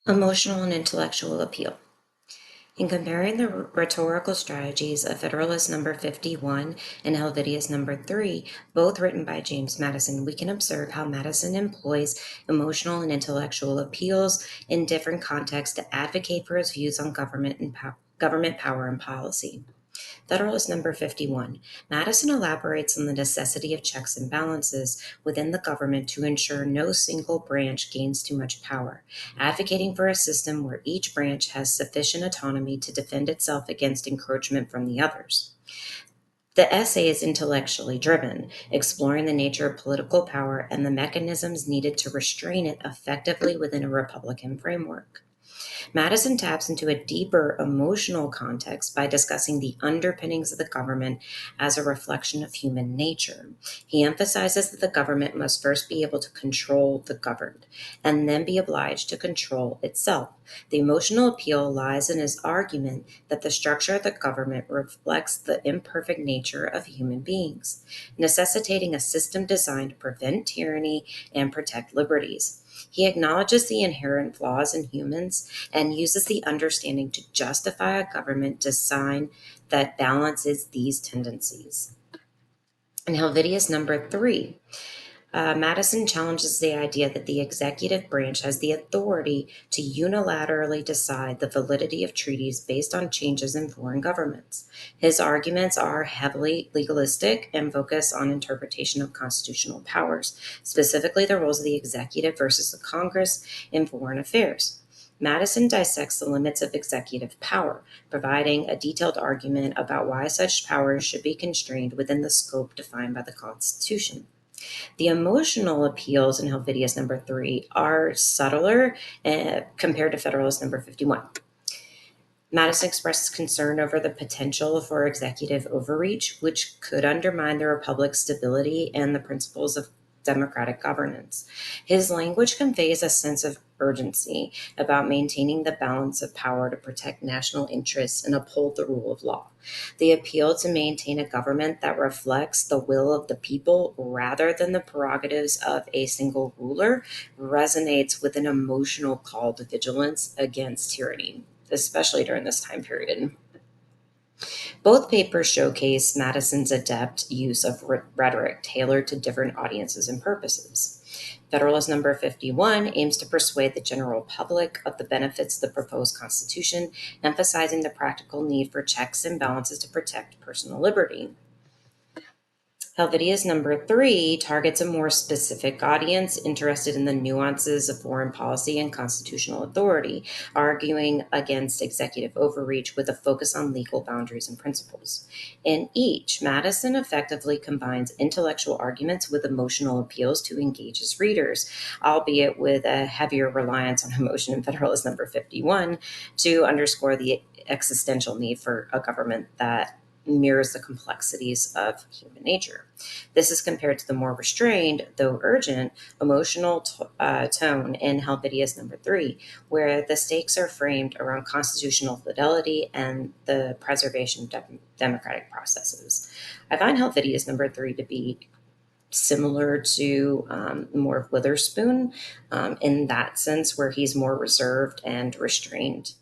Emotional and intellectual appeal. In comparing the rhetorical strategies of Federalist number 51 and Helvidius number 3, both written by James Madison, we can observe how Madison employs emotional and intellectual appeals in different contexts to advocate for his views on government power and policy. Federalist number 51. Madison elaborates on the necessity of checks and balances within the government to ensure no single branch gains too much power, advocating for a system where each branch has sufficient autonomy to defend itself against encroachment from the others. The essay is intellectually driven, exploring the nature of political power and the mechanisms needed to restrain it effectively within a Republican framework. Madison taps into a deeper emotional context by discussing the underpinnings of the government as a reflection of human nature. He emphasizes that the government must first be able to control the governed and then be obliged to control itself. The emotional appeal lies in his argument that the structure of the government reflects the imperfect nature of human beings, necessitating a system designed to prevent tyranny and protect liberties. He acknowledges the inherent flaws in humans and uses the understanding to justify a government design that balances these tendencies. In Helvidius number 3, Madison challenges the idea that the executive branch has the authority to unilaterally decide the validity of treaties based on changes in foreign governments. His arguments are heavily legalistic and focus on interpretation of constitutional powers, specifically the roles of the executive versus the Congress in foreign affairs. Madison dissects the limits of executive power, providing a detailed argument about why such powers should be constrained within the scope defined by the Constitution. The emotional appeals in Helvidius number 3 are subtler compared to Federalist number 51. Madison expresses concern over the potential for executive overreach, which could undermine the republic's stability and the principles of democratic governance. His language conveys a sense of urgency about maintaining the balance of power to protect national interests and uphold the rule of law. The appeal to maintain a government that reflects the will of the people rather than the prerogatives of a single ruler resonates with an emotional call to vigilance against tyranny, especially during this time period. Both papers showcase Madison's adept use of rhetoric tailored to different audiences and purposes. Federalist number 51 aims to persuade the general public of the benefits of the proposed Constitution, emphasizing the practical need for checks and balances to protect personal liberty. Helvidius number 3 targets a more specific audience interested in the nuances of foreign policy and constitutional authority, arguing against executive overreach with a focus on legal boundaries and principles. In each, Madison effectively combines intellectual arguments with emotional appeals to engage his readers, albeit with a heavier reliance on emotion in Federalist number 51 to underscore the existential need for a government that mirrors the complexities of human nature. This is compared to the more restrained, though urgent, emotional tone in Helvidius number 3, where the stakes are framed around constitutional fidelity and the preservation of democratic processes. I find Helvidius number 3 to be similar to more of Witherspoon in that sense, where he's more reserved and restrained